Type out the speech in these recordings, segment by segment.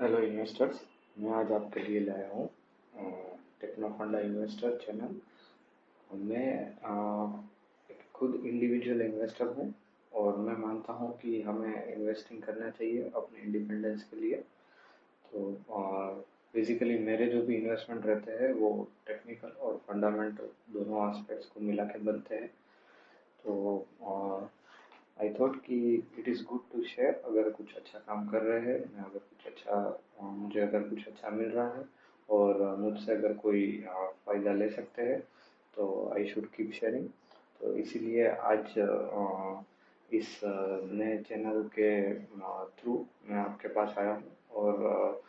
Hello investors. मैं आज आपके लिए लाया हूँ टेक्नो फंडा इन्वेस्टर चैनल। मैं एक खुद इंडिविजुअल इन्वेस्टर हूँ और मैं मानता हूँ कि हमें इन्वेस्टिंग करना चाहिए अपने इंडिपेंडेंस के लिए। तो बेसिकली मेरे जो भी इन्वेस्टमेंट रहते हैं वो टेक्निकल और फंडामेंटल दोनों एस्पेक्ट्स को मिला के बनते हैं। तो आई थॉट कि it is good to share. अगर कुछ अच्छा काम कर रहे हैं, मैं अगर कुछ अच्छा मुझे अगर कुछ अच्छा मिल रहा है और मुझसे अगर कोई फ़ायदा ले सकते हैं तो आई शुड कीप शेयरिंग। तो इसीलिए आज इस नए चैनल के थ्रू मैं आपके पास आया हूँ और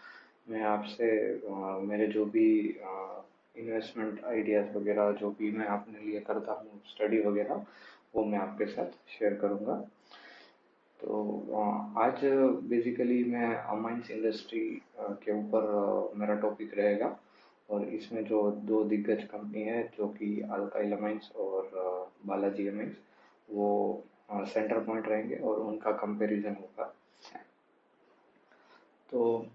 मैं आपसे मेरे जो भी इन्वेस्टमेंट आइडियाज़ वगैरह जो भी मैं अपने लिए करता हूँ स्टडी वगैरह, वो मैं आपके साथ शेयर करूँगा। तो आज बेसिकली मैं माइंस इंडस्ट्री के ऊपर मेरा टॉपिक रहेगा और इसमें जो दो दिग्गज कंपनी है जो कि अल्काइल अमाइंस और बालाजी अमाइंस, वो सेंटर पॉइंट रहेंगे और उनका कंपैरिजन होगा। तो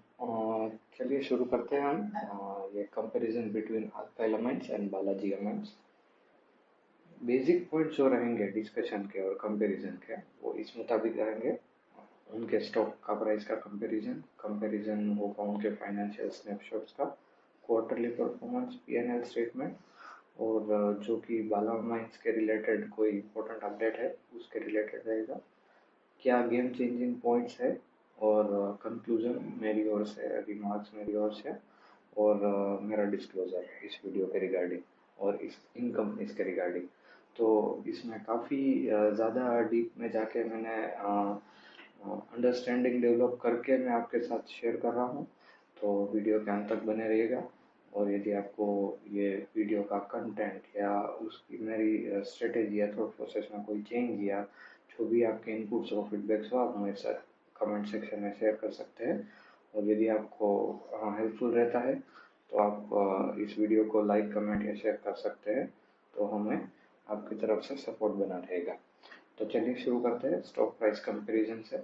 चलिए शुरू करते हैं हम ये comparison between alkyl amines and Balaji amines. Basic point जो रहेंगे डिस्कशन के और कंपैरिजन के, वो इस मुताबिक रहेंगे। उनके स्टॉक का प्राइस का कंपैरिजन कंपैरिजन होगा उनके फाइनेंशियल स्नैपशॉट्स का, क्वार्टरली परफॉर्मेंस, पीएनएल स्टेटमेंट और जो कि बाला माइंस के रिलेटेड कोई इंपॉर्टेंट अपडेट है उसके रिलेटेड रहेगा। क्या गेम चेंजिंग पॉइंट्स है और कंक्लूजन मेरी ओर से, रिमार्क्स मेरी ओर से और मेरा डिस्क्लोजर इस वीडियो के रिगार्डिंग और इस इन कंपनीज के रिगार्डिंग। तो इसमें काफ़ी ज़्यादा डीप में जाके मैंने अंडरस्टैंडिंग डेवलप करके मैं आपके साथ शेयर कर रहा हूँ। तो वीडियो के अंत तक बने रहिएगा। और यदि आपको ये वीडियो का कंटेंट या उसकी मेरी स्ट्रेटेजी या थॉट प्रोसेस में कोई चेंज या जो भी आपके इनपुट्स और फीडबैक्स हो, आप मेरे साथ कमेंट सेक्शन में शेयर कर सकते हैं। और यदि आपको हेल्पफुल रहता है तो आप इस वीडियो को लाइक, कमेंट या शेयर कर सकते हैं। तो हमें आपकी तरफ से सपोर्ट बना रहेगा। तो चलिए शुरू करते हैं स्टॉक प्राइस कंपैरिजन से।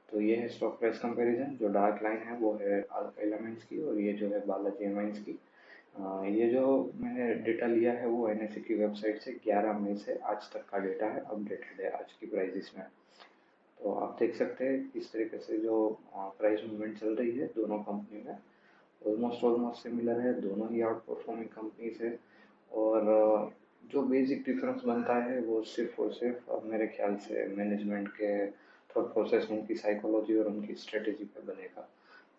तो ये है स्टॉक प्राइस कंपैरिजन। जो डार्क लाइन है वो है अल्फा एलिमेंट्स की और ये जो है बालाजी एमाइंस की। ये जो मैंने डेटा लिया है वो एनएसई की वेबसाइट से 11 मई से आज तक का डेटा है, अपडेटेड है आज की प्राइसेस में। तो आप देख सकते हैं किस तरीके से जो प्राइस मूवमेंट चल रही है दोनों कंपनी में, ऑलमोस्ट ऑलमोस्ट सिमिलर है, दोनों ही आउट परफॉर्मिंग कंपनीज है। और जो बेसिक डिफरेंस बनता है वो सिर्फ और सिर्फ मेरे ख्याल से मैनेजमेंट के थॉट प्रोसेस, उनकी साइकोलॉजी और उनकी स्ट्रेटेजी पे बनेगा।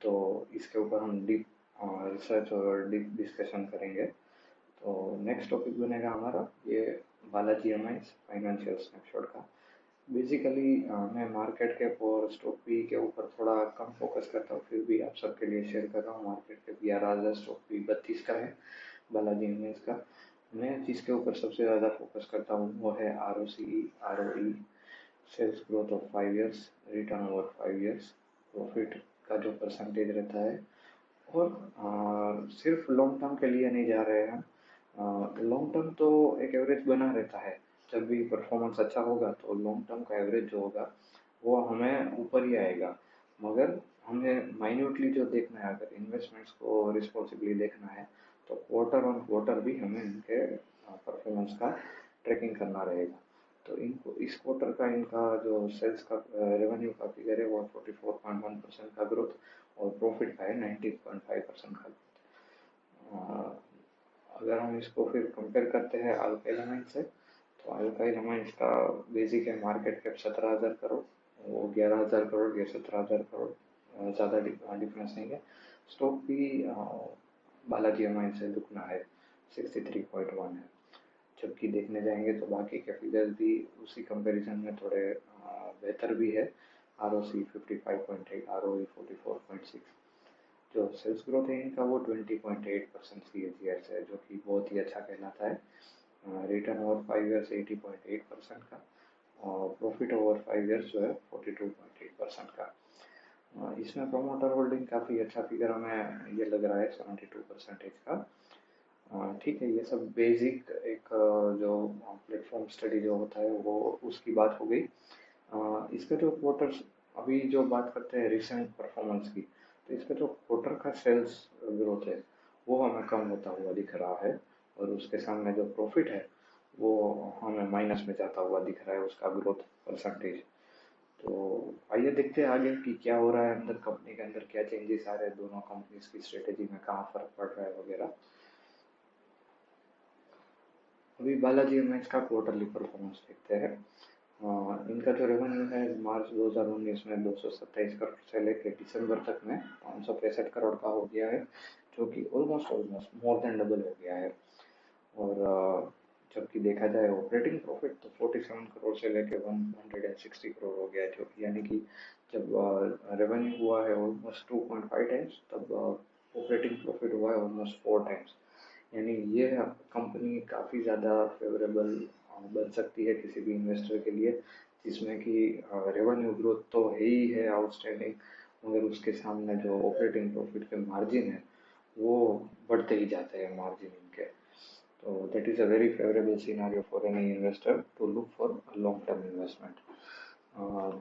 तो इसके ऊपर हम डीप रिसर्च और डीप डिस्कशन करेंगे। तो नेक्स्ट टॉपिक बनेगा हमारा ये बालाजी एमाइंस फाइनेंशियल स्नैपशॉट का। बेसिकली मैं मार्केट कैप और स्टॉक पी के ऊपर थोड़ा कम फोकस करता हूँ, फिर भी आप सबके लिए शेयर कर रहा हूँ। मार्केट कैप 11,000, स्टॉक पी 32 का है बालाजी इमेज का। मैं जिसके ऊपर सबसे ज़्यादा फोकस करता हूँ वो है R O C E, R O E, sales growth of 5 years, return over 5 years, profit का जो परसेंटेज रहता है। और सिर्फ लॉन्ग टर्म के लिए नहीं जा रहे हैं। लॉन्ग टर्म तो एक एवरेज बना रहता है। जब भी परफॉर्मेंस अच्छा होगा तो लॉन्ग टर्म का एवरेज जो होगा वो हमें ऊपर ही आएगा। मगर हमें माइन्यूटली जो देखना है, अगर इन्वेस्टमेंट्स को रिस्पॉन्सिबली देखना है तो क्वार्टर ऑन क्वार्टर भी हमें इनके परफॉर्मेंस का ट्रैकिंग करना रहेगा। तो इनको इस क्वार्टर का इनका जो सेल्स का रेवेन्यू का फिगर है वो 44.1% का ग्रोथ और प्रॉफिट का है 19.5% का ग्रोथ। अगर हम इसको फिर कंपेयर करते हैं अल्काइल अमाइंस से, तो अल्काइल अमाइंस का बेसिक है मार्केट कैप 17,000 करोड़, वो 11,000 करोड़, ये 17,000 करोड़, ज़्यादा डिफरेंस नहीं है। स्टॉक भी बालाजी अमाइंस से दुगना है, 63.1 है। जबकि देखने जाएंगे तो बाकी के फिगर्स भी उसी कंपैरिजन में थोड़े बेहतर भी है। R O C 55.8, are O ई 44.6। जो सेल्स ग्रोथ है इनका वो 20.8% CAGR से है, जो कि बहुत ही अच्छा कहलाता है। रिटर्न ओवर 5 ईयर्स 80.8% का और प्रॉफिट ओवर 5 ईयर्स जो है 42.8% का। इसमें प्रोमोटर होल्डिंग काफ़ी अच्छा फिगर हमें ये लग रहा है, 72% का। ठीक है, ये सब बेसिक एक जो प्लेटफॉर्म स्टडी जो होता है वो उसकी बात हो गई। इसका जो क्वार्टर्स, अभी जो बात करते हैं रिसेंट परफॉर्मेंस की, तो इसका जो क्वार्टर का सेल्स ग्रोथ है वो हमें कम होता हुआ दिख रहा है, और उसके सामने जो प्रॉफिट है वो हमें माइनस में जाता हुआ दिख रहा है, उसका ग्रोथ परसेंटेज। तो आइए देखते हैं आगे कि क्या हो रहा है अंदर, कंपनी के अंदर क्या चेंजेस आ रहे हैं, दोनों कंपनीज की स्ट्रेटेजी में कहाँ फर्क पड़ रहा है वगैरह। अभी बालाजी एमएच का क्वार्टरली परफॉर्मेंस देखते हैं। इनका जो रेवेन्यू है मार्च 2019 में 227 करोड़ से लेकर दिसंबर तक में 565 करोड़ का हो गया है, जो कि almost almost more than double हो गया है। और जबकि देखा जाए ऑपरेटिंग प्रॉफिट तो 47 करोड़ से लेके 160 करोड़ हो गया है, जो यानी कि जब रेवेन्यू हुआ है ऑलमोस्ट 2.5 टाइम्स, तब ऑपरेटिंग प्रॉफिट हुआ है ऑलमोस्ट 4 टाइम्स। यानी ये कंपनी काफ़ी ज़्यादा फेवरेबल बन सकती है किसी भी इन्वेस्टर के लिए, जिसमें कि रेवेन्यू ग्रोथ तो है ही है आउटस्टैंडिंग, मगर उसके सामने जो ऑपरेटिंग प्रॉफिट के मार्जिन है वो बढ़ते ही जाते हैं मार्जिन इनके। तो that is a very favorable scenario for any investor to look for a long term investment.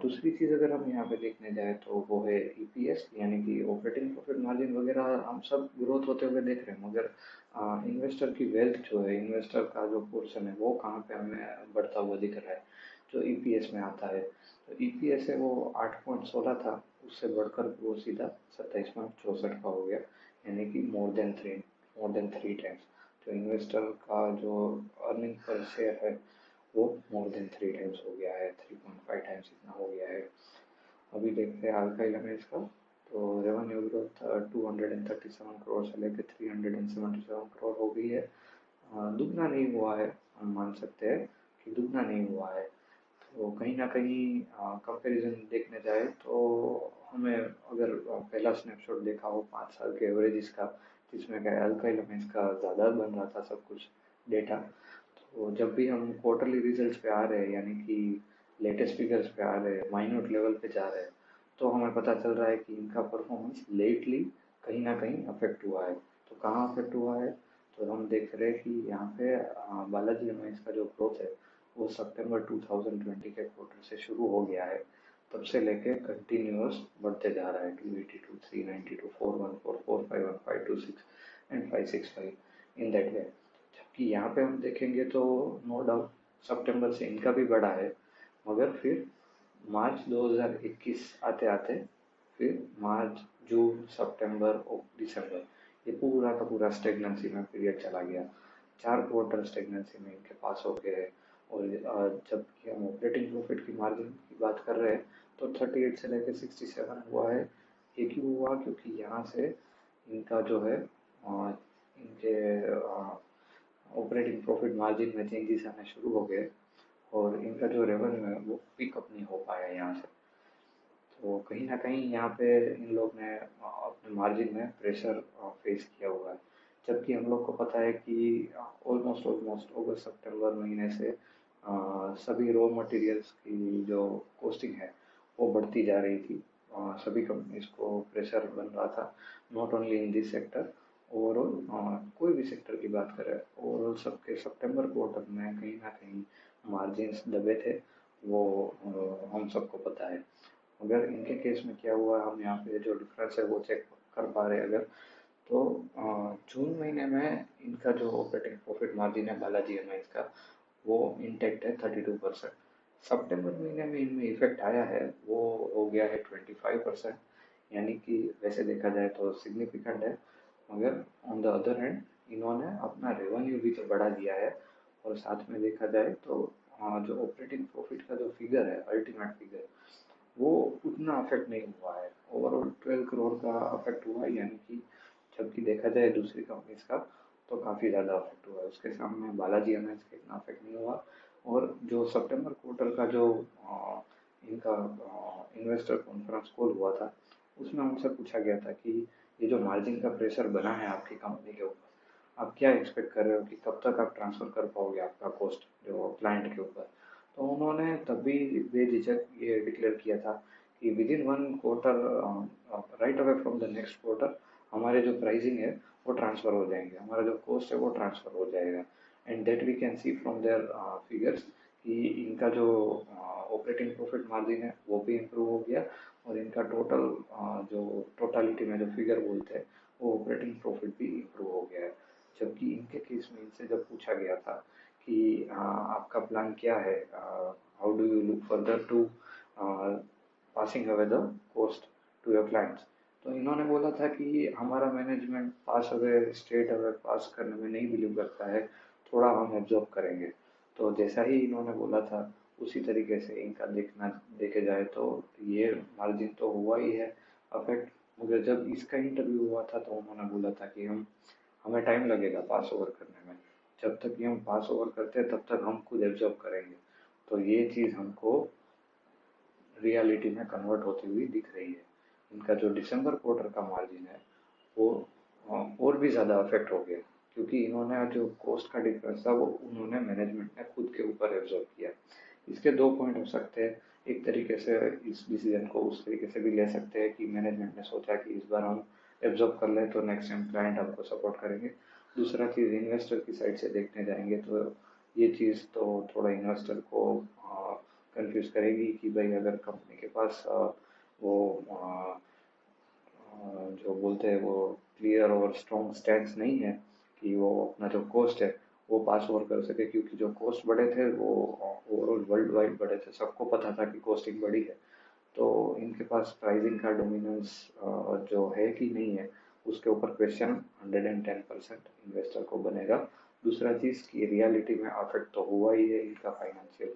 दूसरी चीज़ अगर हम यहाँ पे देखने जाए तो वो है ईपीएस, यानी कि ऑपरेटिंग प्रॉफिट मार्जिन वगैरह हम सब ग्रोथ होते हुए देख रहे हैं, मगर इन्वेस्टर की वेल्थ जो है, इन्वेस्टर का जो पोर्शन है वो कहाँ पे हमें बढ़ता हुआ दिख रहा है, जो ईपीएस में आता है। तो ईपीएस है वो 8.16 था, उससे बढ़कर वो सीधा 27.64 का हो गया, यानी कि मोर देन थ्री टाइम्स। जो इन्वेस्टर का जो अर्निंग पर शेयर है वो मोर देन थ्री टाइम्स हो गया है, 3.5 टाइम्स इतना हो गया है। अभी देखते हैं अल्काइल अमीन्स का। तो रेवेन्यू ग्रोथ 237 करोड़ से लेकर 377 करोड़ हो गई है। दुगना नहीं हुआ है, हम मान सकते हैं कि दुगना नहीं हुआ है। तो कहीं ना कहीं कंपैरिजन देखने जाए तो हमें, अगर पहला स्नैपशॉट देखा हो 5 साल के एवरेजेस का, जिसमें क्या अल्काइल अमीन्स का ज़्यादा बन रहा था सब कुछ डेटा। तो जब भी हम क्वार्टरली रिजल्ट्स पे आ रहे हैं, यानी कि लेटेस्ट फिगर्स पे आ रहे हैं, माइन्यूट लेवल पे जा रहे हैं, तो हमें पता चल रहा है कि इनका परफॉर्मेंस लेटली कहीं ना कहीं अफेक्ट हुआ है। तो कहाँ अफेक्ट हुआ है, तो हम देख रहे हैं कि यहाँ पे बालाजी एमाइंस का जो ग्रोथ है वो सितंबर 2020 के क्वार्टर से शुरू हो गया है, तब से लेके कंटिन्यूअस बढ़ते जा रहा है, 282, 392, 414, 451, 526 एंड 565 इन दैट वे। जबकि यहाँ पे हम देखेंगे तो नो डाउट सितंबर से इनका भी बढ़ा है, मगर फिर मार्च 2021 आते आते फिर मार्च, जून, सितंबर और दिसंबर, ये पूरा का पूरा स्टेगनेंसी में पीरियड चला गया। 4 क्वार्टर स्टेगनेंसी में इनके पास हो गए। और जबकि हम ऑपरेटिंग प्रॉफिट की मार्जिन की बात कर रहे हैं तो 38 से लेकर 67 हुआ है। ये क्यों हुआ, क्योंकि यहाँ से इनका जो है इनके ऑपरेटिंग प्रॉफिट मार्जिन में चेंजेस आने शुरू हो गए, और इनका जो रेवेन्यू है वो पिकअप नहीं हो पाया यहाँ से। तो कहीं ना कहीं यहाँ पे इन लोग ने अपने मार्जिन में प्रेशर फेस किया हुआ है। जबकि हम लोग को पता है कि ऑलमोस्ट ऑलमोस्ट अगस्त सितंबर महीने से सभी रॉ मटेरियल्स की जो कॉस्टिंग है वो बढ़ती जा रही थी। सभी कंपनीज को प्रेशर बन रहा था, not only in this sector, overall कोई भी सेक्टर की बात करें, ओवरऑल सबके सितंबर क्वार्टर में कहीं ना कहीं मार्जिन्स दबे थे, वो हम सबको पता है। अगर इनके केस में क्या हुआ, हम यहाँ पे जो डिफरेंस है वो चेक कर पा रहे हैं अगर, तो जून महीने में इनका जो ऑपरेटिंग प्रॉफिट मार्जिन है बालाजी एमाइंस का वो इंटेक्ट है 32%। सितंबर महीने में इनमें इफेक्ट आया है वो हो गया है 25%, यानी कि वैसे देखा जाए तो सिग्निफिकेंट है, मगर ऑन द अदर हैंड इन्होंने अपना रेवेन्यू भी तो बढ़ा दिया है। और साथ में देखा जाए तो जो ऑपरेटिंग प्रॉफिट का जो फिगर है, अल्टीमेट फिगर, वो उतना अफेक्ट नहीं हुआ है। ओवरऑल 12 करोड़ का अफेक्ट हुआ है, यानी कि जबकि देखा जाए दूसरी कंपनीज का तो काफ़ी ज़्यादा अफेक्ट हुआ है, उसके सामने बालाजी एमएस का इतना अफेक्ट नहीं हुआ। और जो सितंबर क्वार्टर का जो इनका इन्वेस्टर कॉन्फ्रेंस कॉल हुआ था, उसमें हमसे पूछा गया था कि ये जो मार्जिन का प्रेशर बना है आपकी कंपनी के ऊपर, आप क्या एक्सपेक्ट कर रहे हो कि कब तक आप ट्रांसफ़र कर पाओगे आपका कॉस्ट जो क्लाइंट के ऊपर। तो उन्होंने तभी बेझिझक ये डिक्लेयर किया था कि with in 1 quarter, right away from the next quarter, हमारे जो प्राइसिंग है वो ट्रांसफ़र हो जाएंगे, हमारा जो कॉस्ट है वो ट्रांसफ़र हो जाएगा। And that we can see from their figures कि इनका जो ऑपरेटिंग प्रॉफिट मार्जिन है वो भी इम्प्रूव हो गया, और इनका टोटल जो टोटलिटी में जो फिगर बोलते हैं वो ऑपरेटिंग प्रॉफिट भी इम्प्रूव हो गया है। जबकि इनके केस में इनसे जब पूछा गया था कि आपका प्लान क्या है, how do you look further to passing away the cost to your clients, तो इन्होंने बोला था कि हमारा management pass away state away pass करने में नहीं बिलीव करता है, थोड़ा हम एब्जॉर्ब करेंगे। तो जैसा ही इन्होंने बोला था उसी तरीके से इनका देखना देखे जाए तो ये मार्जिन तो हुआ ही है अफेक्ट। मगर जब इसका इंटरव्यू हुआ था तो उन्होंने बोला था कि हमें टाइम लगेगा पास ओवर करने में, जब तक कि हम पास ओवर करते हैं तब तक हम खुद एब्जॉर्ब करेंगे। तो ये चीज़ हमको रियलिटी में कन्वर्ट होती हुई दिख रही है। इनका जो दिसंबर क्वार्टर का मार्जिन है वो और भी ज़्यादा अफेक्ट हो गया, क्योंकि इन्होंने जो कॉस्ट का डिफरेंस था वो उन्होंने मैनेजमेंट ने खुद के ऊपर एब्जॉर्ब किया। इसके दो पॉइंट हो सकते हैं, एक तरीके से इस डिसीजन को उस तरीके से भी ले सकते हैं कि मैनेजमेंट ने सोचा कि इस बार हम एब्जॉर्ब कर लें तो नेक्स्ट टाइम क्लाइंट हमको सपोर्ट करेंगे। दूसरा चीज़ इन्वेस्टर की साइड से देखने जाएंगे तो ये चीज़ तो थोड़ा इन्वेस्टर को कंफ्यूज करेगी कि भाई अगर कंपनी के पास वो जो बोलते हैं वो क्लियर और स्ट्रॉन्ग स्टैंड नहीं है कि वो अपना जो कॉस्ट है वो पास ओवर कर सके, क्योंकि जो कॉस्ट बढ़े थे वो ओवरऑल वर्ल्ड वाइड बढ़े थे, सबको पता था कि कॉस्टिंग बढ़ी है। तो इनके पास प्राइसिंग का डोमिनेंस जो है कि नहीं है उसके ऊपर क्वेश्चन 110% इन्वेस्टर को बनेगा। दूसरा चीज़ की रियलिटी में अफेक्ट तो हुआ ही है इनका फाइनेंशियल।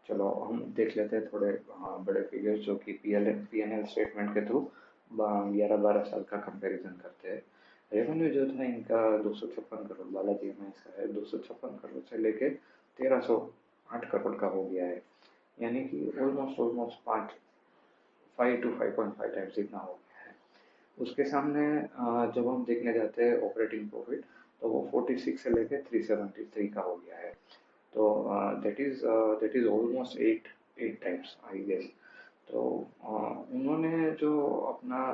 चलो हम देख लेते हैं थोड़े बड़े फिगर्स जो कि पी एन एल स्टेटमेंट के थ्रू 11-12 साल का कंपैरिजन करते हैं। रेवेन्यू जो था इनका 256 करोड़, बालाजी में इसका है 256 करोड़ से लेके 1308 करोड़ का हो गया है, यानी कि ऑलमोस्ट ऑलमोस्ट 5 to 5.5 टाइम्स इतना हो गया है। उसके सामने जब हम देखने जाते हैं ऑपरेटिंग प्रॉफिट तो वो 46 से लेके 373 का हो गया है। तो that is almost 8 times I guess. तो उन्होंने जो अपना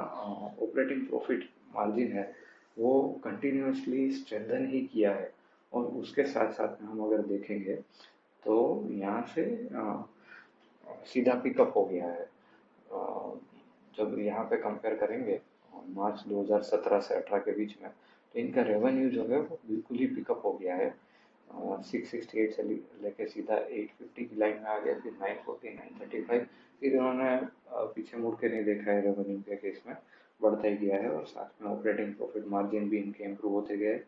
ऑपरेटिंग प्रॉफिट मार्जिन है वो कंटिन्यूसली स्ट्रेंथन ही किया है। और उसके साथ साथ में हम अगर देखेंगे तो यहाँ से सीधा पिकअप हो गया है। जब यहाँ पे कंपेयर करेंगे मार्च 2017 से 18 के बीच में तो इनका रेवेन्यू जो है वो बिल्कुल ही पिकअप हो गया है। 668 से लेके सीधा 850 की लाइन में आ गया, फिर 940, 935, फिर इन्होंने पीछे मुड़ के नहीं देखा है, रेवेन्यू के केस में बढ़ता ही गया है। और साथ में ऑपरेटिंग प्रॉफिट मार्जिन भी इनके इम्प्रूव होते गए,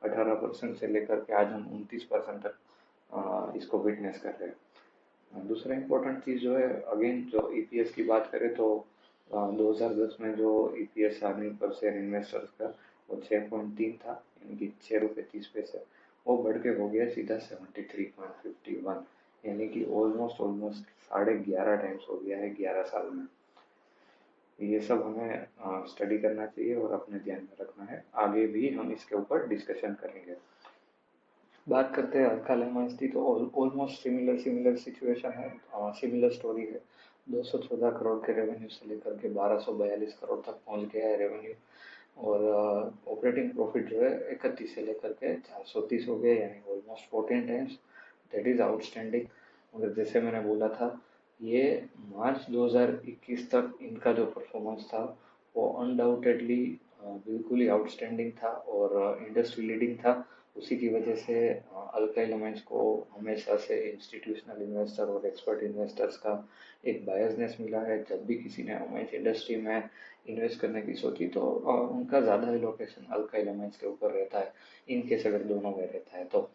18% से लेकर के आज हम 29% तक इसको विटनेस कर रहे हैं। दूसरा इम्पोर्टेंट चीज़ जो है, अगेन जो ईपीएस की बात करें तो 2010 में जो EPS earning per share investors का वो 6.3 था, यानी कि 6 रुपये 30 पैसे, वो बढ़ के हो गया सीधा 73.51, यानी कि ऑलमोस्ट ऑलमोस्ट 11.5 टाइम्स हो गया है 11 साल में। ये सब हमें स्टडी करना चाहिए और अपने ध्यान में रखना है, आगे भी हम इसके ऊपर डिस्कशन करेंगे। बात करते हैं अल्का लेमंस की तो ऑलमोस्ट सिमिलर सिमिलर सिचुएशन है, सिमिलर स्टोरी है। 214 करोड़ के रेवेन्यू से लेकर के 1242 करोड़ तक पहुंच गया है रेवेन्यू। और ऑपरेटिंग प्रॉफिट जो है 31 से लेकर के 430 हो गया, यानी almost 14 times. That is outstanding. मगर जैसे मैंने बोला था ये मार्च 2021 तक इनका जो परफॉर्मेंस था वो अनडाउटेडली बिल्कुल ही आउटस्टैंडिंग था और इंडस्ट्री लीडिंग था। उसी की वजह से अल्काइल एलाइंस को हमेशा से इंस्टीट्यूशनल इन्वेस्टर और एक्सपर्ट इन्वेस्टर्स का एक बायसनेस मिला है। जब भी किसी ने अमाइंस इंडस्ट्री में इन्वेस्ट करने की सोची तो उनका ज़्यादा एलोकेशन अल्काइल एलाइंस के ऊपर रहता है, इन केस अगर दोनों में रहता है तो।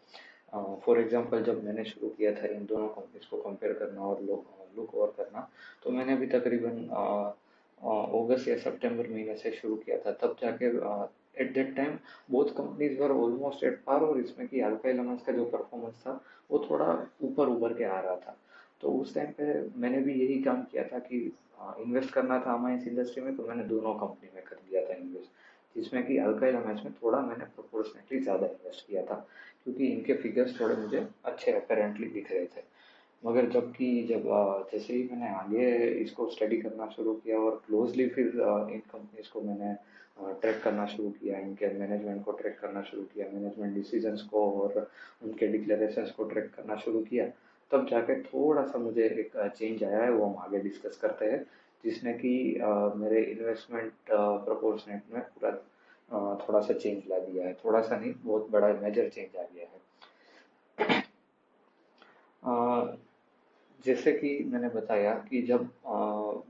फॉर एग्जांपल जब मैंने शुरू किया था इन दोनों कंपनीज को कंपेयर करना और लुक ओवर करना, तो मैंने अभी तकरीबन अगस्त या सितंबर महीने से शुरू किया था, तब जाके at that time both companies were almost at par, और इसमें कि अल्का एलाइंस का जो परफॉर्मेंस था वो थोड़ा ऊपर उभर के आ रहा था। तो उस टाइम पे मैंने भी यही काम किया था कि इन्वेस्ट करना था अमाइंस इंडस्ट्री में, तो मैंने दोनों कंपनी में कर दिया था इन्वेस्ट, जिसमें कि अल्का एलाइंस में थोड़ा मैंने प्रोपोर्शनेटली ज़्यादा इन्वेस्ट किया था, क्योंकि इनके फिगर्स थोड़े मुझे अच्छे अपेरेंटली दिख रहे थे। मगर जब जैसे ही मैंने आगे इसको स्टडी करना शुरू किया और क्लोजली फिर इन कंपनीज को मैंने ट्रैक करना शुरू किया, इनके मैनेजमेंट को ट्रैक करना शुरू किया, मैनेजमेंट डिसीजंस को और उनके डिक्लेरेशंस को ट्रैक करना शुरू किया, तब जाके थोड़ा सा मुझे एक चेंज आया है, वो हम आगे डिस्कस करते हैं जिसने कि मेरे इन्वेस्टमेंट प्रोपोर्शनेट में पूरा थोड़ा सा चेंज ला दिया है। थोड़ा सा नहीं, बहुत बड़ा मेजर चेंज आ गया है। अ, जैसे कि मैंने बताया कि जब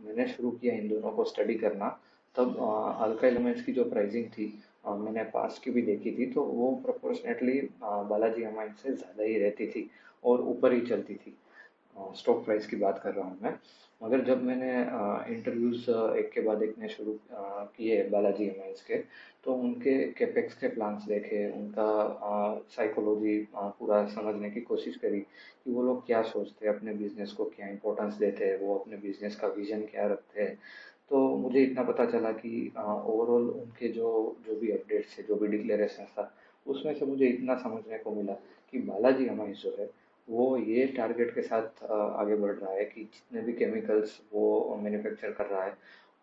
मैंने शुरू किया इन दोनों को स्टडी करना, तब अल्काइल एमाइड्स की जो प्राइसिंग थी, मैंने पास्ट की भी देखी थी, तो वो प्रोपोर्शनेटली बालाजी एमाइड से ज़्यादा ही रहती थी और ऊपर ही चलती थी। स्टॉक प्राइस की बात कर रहा हूँ मैं। मगर जब मैंने इंटरव्यूज़ एक के बाद एक में शुरू किए बालाजी एमाइंस के, तो उनके कैपेक्स के प्लान्स देखे, उनका साइकोलॉजी पूरा समझने की कोशिश करी कि वो लोग क्या सोचते हैं, अपने बिजनेस को क्या इंपॉर्टेंस देते हैं, वो अपने बिजनेस का विजन क्या रखते हैं। तो मुझे इतना पता चला कि ओवरऑल उनके जो जो भी अपडेट्स थे, जो भी डिक्लेरेशन था, उसमें से मुझे इतना समझने को मिला कि बालाजी एमाइंस जो है वो ये टारगेट के साथ आगे बढ़ रहा है कि जितने भी केमिकल्स वो मैन्युफैक्चर कर रहा है,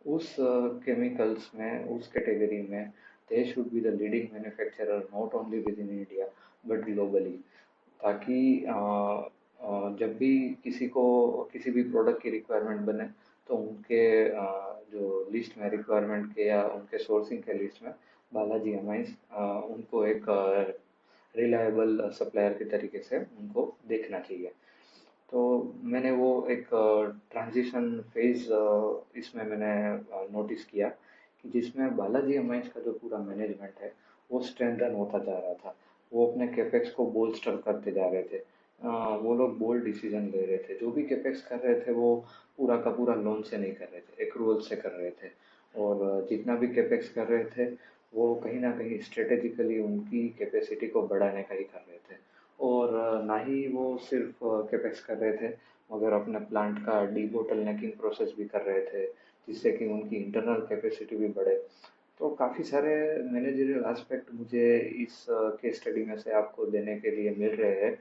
उस केमिकल्स में, उस कैटेगरी में they should be the leading manufacturer, not only with in India but globally. ताकि जब भी किसी को किसी भी प्रोडक्ट की रिक्वायरमेंट बने, तो उनके जो लिस्ट में रिक्वायरमेंट के या उनके सोर्सिंग के लिस्ट में बालाजी एमाइंस उनको एक रिलायबल सप्लायर के तरीके से उनको देखना चाहिए। तो मैंने वो एक ट्रांजिशन फेज इसमें मैंने नोटिस किया कि जिसमें बालाजी एमाइंस का जो पूरा मैनेजमेंट है वो स्ट्रेंथन होता जा रहा था। वो अपने कैपेक्स को बोल्स्टर करते जा रहे थे। वो लोग बोल्ड डिसीजन ले रहे थे। जो भी कैपेक्स कर रहे थे वो पूरा का पूरा लोन से नहीं कर रहे थे, एक्रूवल से कर रहे थे। और जितना भी कैपेक्स कर रहे थे वो कहीं ना कहीं स्ट्रेटेजिकली उनकी कैपेसिटी को बढ़ाने का ही कर रहे थे। और ना ही वो सिर्फ कैपेक्स कर रहे थे, मगर अपने प्लांट का डीबोटलनेकिंग प्रोसेस भी कर रहे थे, जिससे कि उनकी इंटरनल कैपेसिटी भी बढ़े। तो काफ़ी सारे मैनेजरियल एस्पेक्ट मुझे इस केस स्टडी में से आपको देने के लिए मिल रहे हैं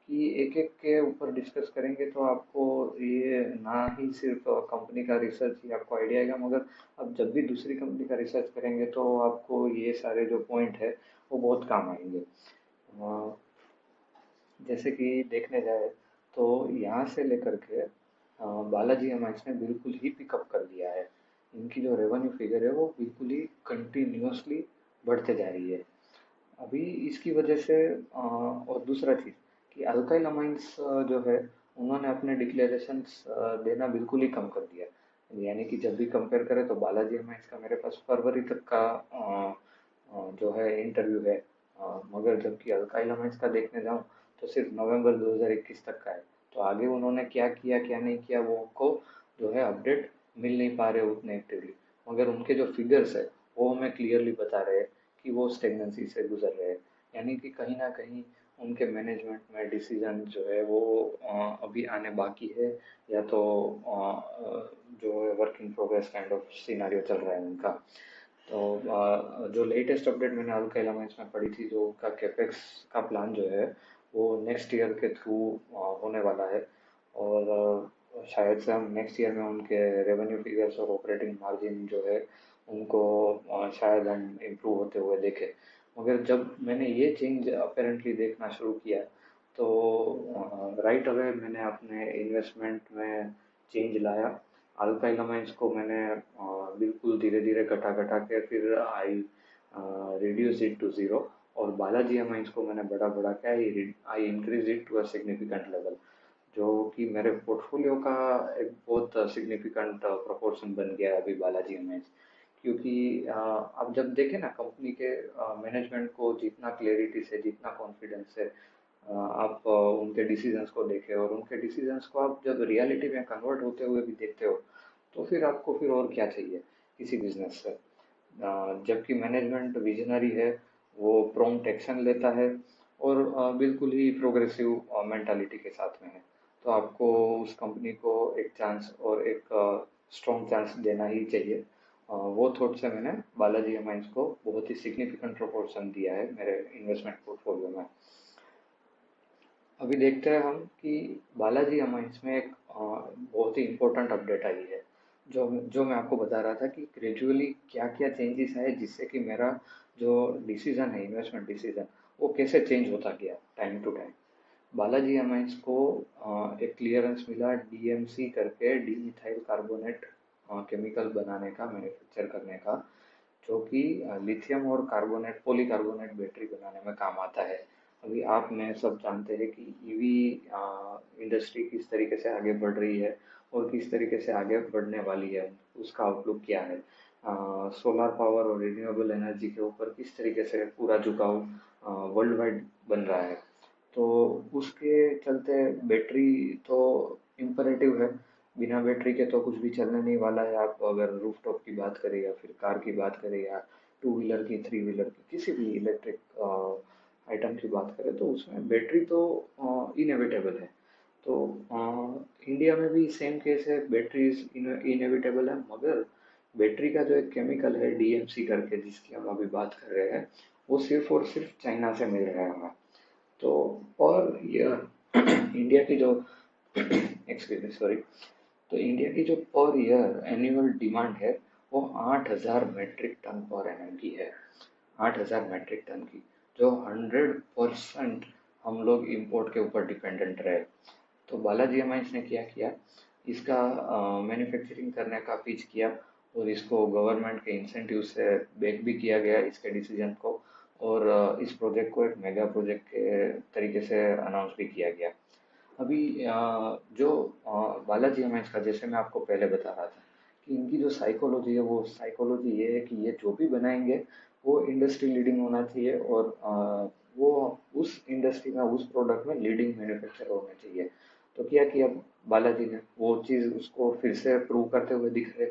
कि एक एक के ऊपर डिस्कस करेंगे तो आपको ये ना ही सिर्फ कंपनी का रिसर्च ही आपको आइडिया आएगा, मगर आप जब भी दूसरी कंपनी का रिसर्च करेंगे तो आपको ये सारे जो पॉइंट है वो बहुत काम आएंगे। अ, जैसे कि देखने जाए तो यहाँ से लेकर के बालाजी एमाइंस ने बिल्कुल ही पिकअप कर दिया है। इनकी जो रेवेन्यू फिगर है वो बिल्कुल ही कंटिन्यूअसली बढ़ते जा रही है। अभी इसकी वजह से और दूसरा चीज़ कि अल्काइल अमाइंस जो है, उन्होंने अपने डिक्लेरेशंस देना बिल्कुल ही कम कर दिया। यानी कि जब भी कंपेयर करें तो बालाजी अमाइंस का मेरे पास फरवरी तक का जो है इंटरव्यू है। मगर जबकि अल्काइल अमाइंस का देखने जाऊँ तो सिर्फ नवंबर 2021 तक का है। तो आगे उन्होंने क्या किया क्या नहीं किया वो उनको जो है अपडेट मिल नहीं पा रहे उतने एक्टिवली। मगर उनके जो फिगर्स है वो हमें क्लियरली बता रहे हैं कि वो स्टेगनेंसी से गुजर रहे हैं। यानी कि कहीं ना कहीं उनके मैनेजमेंट में डिसीजन जो है वो अभी आने बाकी है, या तो जो है work in progress kind of scenario चल रहा है उनका। तो जो लेटेस्ट अपडेट मैंने अल्काइल अमाइंस में पढ़ी थी, जो उनका कैपेक्स का प्लान जो है वो नेक्स्ट ईयर के थ्रू होने वाला है। और शायद से हम नेक्स्ट ईयर में उनके रेवेन्यू फिगर्स और ऑपरेटिंग मार्जिन जो है उनको शायद हम इम्प्रूव होते हुए देखें। मगर जब मैंने ये चेंज अपेरेंटली देखना शुरू किया, तो राइट अवे मैंने अपने इन्वेस्टमेंट में चेंज लाया। अल्काइल अमाइंस को मैंने बिल्कुल धीरे धीरे घटा घटा के फिर I reduce it to zero. और बालाजी अमाइंस को मैंने बढ़ा बढ़ा के I increase it to a significant level, जो कि मेरे पोर्टफोलियो का एक बहुत सिग्निफिकेंट प्रोपोर्शन बन गया है अभी बालाजी अमाइंस। क्योंकि आप जब देखें ना कंपनी के मैनेजमेंट को जितना क्लैरिटी से, जितना कॉन्फिडेंस से आप उनके डिसीजंस को देखें और उनके डिसीजंस को आप जब रियलिटी में कन्वर्ट होते हुए भी देखते हो, तो फिर आपको फिर और क्या चाहिए किसी बिजनेस से। जबकि मैनेजमेंट विजनरी है, वो प्रॉम्प्ट एक्शन लेता है और बिल्कुल ही प्रोग्रेसिव मेंटालिटी के साथ में है। तो आपको उस कंपनी को एक चांस और एक स्ट्रॉन्ग चांस देना ही चाहिए। वो थॉट से मैंने बालाजी एमाइंस को बहुत ही सिग्निफिकेंट प्रोपोर्शन दिया है मेरे इन्वेस्टमेंट पोर्टफोलियो में। अभी देखते हैं हम कि बालाजी अमाइंस में एक बहुत ही इम्पोर्टेंट अपडेट आई है, जो जो मैं आपको बता रहा था कि ग्रेजुअली क्या क्या चेंजेस आए, जिससे कि मेरा जो डिसीजन है, इन्वेस्टमेंट डिसीजन, वो कैसे चेंज होता गया time to time. Balaji Amines को एक क्लियरेंस मिला डीएमसी करके, डी मिथाइल कार्बोनेट केमिकल बनाने का, मैन्युफैक्चर करने का, जो कि लिथियम और कार्बोनेट पॉलीकार्बोनेट बैटरी बनाने में काम आता है। अभी आप मैं सब जानते हैं कि ईवी इंडस्ट्री किस तरीके से आगे बढ़ रही है और किस तरीके से आगे बढ़ने वाली है, उसका आउटलुक क्या है। सोलर पावर और रिन्यूएबल एनर्जी के ऊपर किस तरीके से पूरा झुकाव वर्ल्ड वाइड बन रहा है। तो उसके चलते बैटरी तो इम्परेटिव है। बिना बैटरी के तो कुछ भी चलने नहीं वाला है। आप अगर रूफटॉप की बात करें या फिर कार की बात करें या टू व्हीलर की, थ्री व्हीलर की, किसी भी इलेक्ट्रिक आइटम की बात करें तो उसमें बैटरी तो इनएविटेबल है। तो इंडिया में भी सेम केस है, बैटरीज इनएविटेबल है, मगर बैटरी का जो एक केमिकल है डीएमसी करके जिसकी हम अभी बात कर रहे हैं, वो सिर्फ और सिर्फ चाइना से मिल रहा है। तो और ये इंडिया की जो एक्सक्यूज मी सॉरी, तो इंडिया की जो पर ईयर एनुअल डिमांड है वो 8,000 मेट्रिक टन पर एनम की है। 8,000 मेट्रिक टन की, जो 100% हम लोग इंपोर्ट के ऊपर डिपेंडेंट रहे। तो बालाजी अमाइंस ने क्या किया, इसका मैन्युफैक्चरिंग करने का पिच किया और इसको गवर्नमेंट के इंसेंटिव से बैक भी किया गया इसके डिसीजन को। और इस प्रोजेक्ट को एक मेगा प्रोजेक्ट के तरीके से अनाउंस भी किया गया। अभी जो बालाजी अमाइंस का, जैसे मैं आपको पहले बता रहा था कि इनकी जो साइकोलॉजी है वो साइकोलॉजी ये है कि ये जो भी बनाएंगे वो इंडस्ट्री लीडिंग होना चाहिए और वो उस इंडस्ट्री में उस प्रोडक्ट में लीडिंग मैन्युफैक्चर होना चाहिए। तो क्या किया बालाजी ने, वो चीज़ उसको फिर से प्रूव करते हुए दिख रहे।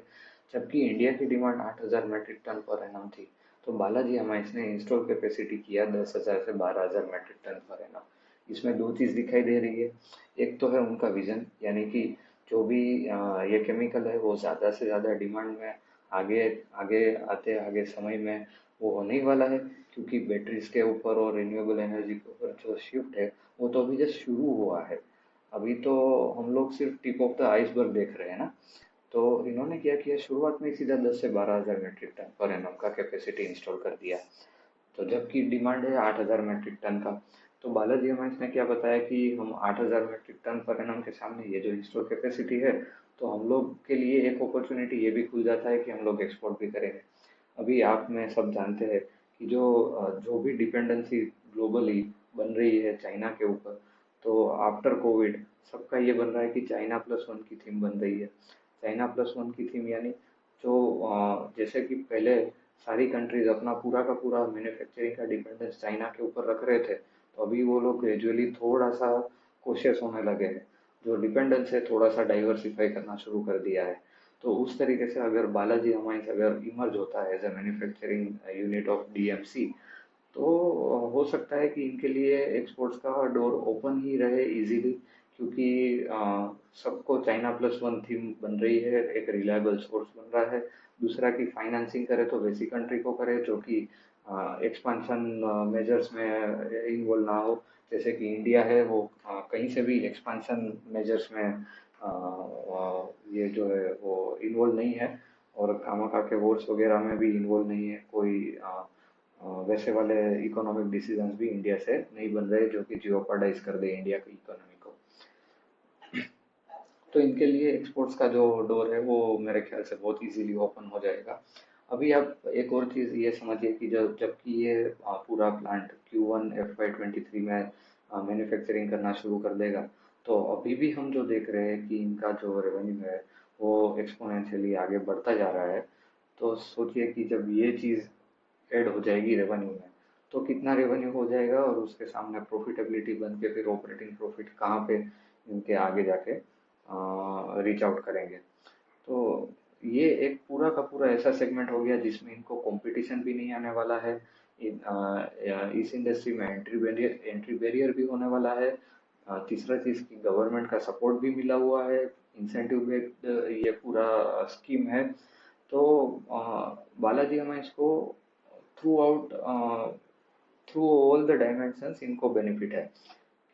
जबकि इंडिया की demand 8,000 metric ton per annum थी, तो बालाजी अमाइंस ने इंस्टॉल कैपेसिटी किया 10,000 से 12,000 मेट्रिक टन पर एनम। इसमें दो चीज़ दिखाई दे रही है। एक तो है उनका विजन, यानी कि जो भी ये केमिकल है वो ज़्यादा से ज़्यादा डिमांड में आगे आगे आते आगे समय में वो होने ही वाला है, क्योंकि बैटरीज के ऊपर और रिन्यूएबल एनर्जी के ऊपर जो शिफ्ट है वो तो अभी जस्ट शुरू हुआ है। अभी तो हम लोग सिर्फ टिप ऑफ द आइसबर्ग देख रहे हैं ना। तो इन्होंने क्या किया, शुरुआत में ही सीधा 10 से 12,000 मेट्रिक टन पर एनम का कैपेसिटी इंस्टॉल कर दिया। तो जबकि डिमांड है 8,000 मेट्रिक टन का। तो बालाजी अमाइंस ने क्या बताया कि हम 8,000 मेट्रिक टन पर एनम के सामने ये जो इंस्टॉल कैपेसिटी है, तो हम लोग के लिए एक अपॉर्चुनिटी ये भी खुल जाता है कि हम लोग एक्सपोर्ट भी करेंगे। अभी आप में सब जानते हैं कि जो भी डिपेंडेंसी ग्लोबली बन रही है चाइना के ऊपर, तो आफ्टर कोविड सबका ये बन रहा है कि चाइना प्लस वन की थीम बन रही है। चाइना प्लस वन की थीम यानी जो जैसे कि पहले सारी कंट्रीज अपना पूरा का पूरा मैन्युफैक्चरिंग का डिपेंडेंस चाइना के ऊपर रख रहे थे, तो अभी वो लोग ग्रेजुअली थोड़ा सा कोशियस होने लगे हैं, जो डिपेंडेंस है थोड़ा सा डाइवर्सिफाई करना शुरू कर दिया है। तो उस तरीके से अगर बालाजी अमाइंस अगर इमर्ज होता है as a manufacturing unit of DMC, तो हो सकता है कि इनके लिए एक्सपोर्ट्स का डोर ओपन ही रहे इजीली, क्योंकि सबको चाइना प्लस वन थीम बन रही है, एक रिलायबल सोर्स बन रहा है। दूसरा कि फाइनेंसिंग करे तो वैसी कंट्री को करे जो कि एक्सपांशन मेजर्स में इन्वॉल्व ना हो। जैसे कि इंडिया है वो कहीं से भी एक्सपांशन मेजर्स में ये जो है वो इन्वॉल्व नहीं है, और खामखा के वोट्स वगैरह में भी इन्वॉल्व नहीं है कोई। वैसे वाले इकोनॉमिक डिसीजंस भी इंडिया से नहीं बन रहे जो कि जियोपार्डाइज कर दे इंडिया की इकोनॉमी को। तो इनके लिए एक्सपोर्ट्स का जो डोर है वो मेरे ख्याल से बहुत इजीली ओपन हो जाएगा। अभी आप एक और चीज़ ये समझिए कि जब जबकि ये पूरा प्लांट Q1 FY23 में मैन्युफैक्चरिंग करना शुरू कर देगा, तो अभी भी हम जो देख रहे हैं कि इनका जो रेवेन्यू है वो एक्सपोनेंशियली आगे बढ़ता जा रहा है। तो सोचिए कि जब ये चीज़ ऐड हो जाएगी रेवेन्यू में, तो कितना रेवेन्यू हो जाएगा और उसके सामने प्रॉफिटेबिलिटी बन के फिर ऑपरेटिंग प्रॉफिट कहाँ पे इनके आगे जाके रीच आउट करेंगे। तो ये एक पूरा का पूरा ऐसा सेगमेंट हो गया जिसमें इनको कंपटीशन भी नहीं आने वाला है। इस इंडस्ट्री में एंट्री बैरियर भी होने वाला है। तीसरा चीज़ की गवर्नमेंट का सपोर्ट भी मिला हुआ है, इंसेंटिव बेस्ड ये पूरा स्कीम है। तो बालाजी हमें इसको through out through all the dimensions इनको बेनिफिट है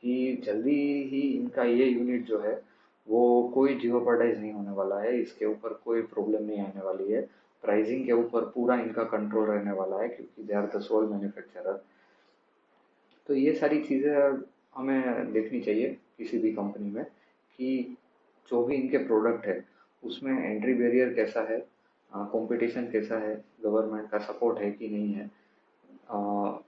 कि जल्दी ही इनका ये यूनिट जो है वो कोई जियोपर्डाइज नहीं होने वाला है, इसके ऊपर कोई प्रॉब्लम नहीं आने वाली है। प्राइसिंग के ऊपर पूरा इनका कंट्रोल रहने वाला है क्योंकि they are the sole manufacturer. तो ये सारी चीज़ें हमें देखनी चाहिए किसी भी कंपनी में कि जो भी इनके प्रोडक्ट है उसमें एंट्री बैरियर कैसा है, कंपटीशन कैसा है, गवर्नमेंट का सपोर्ट है कि नहीं है, अ,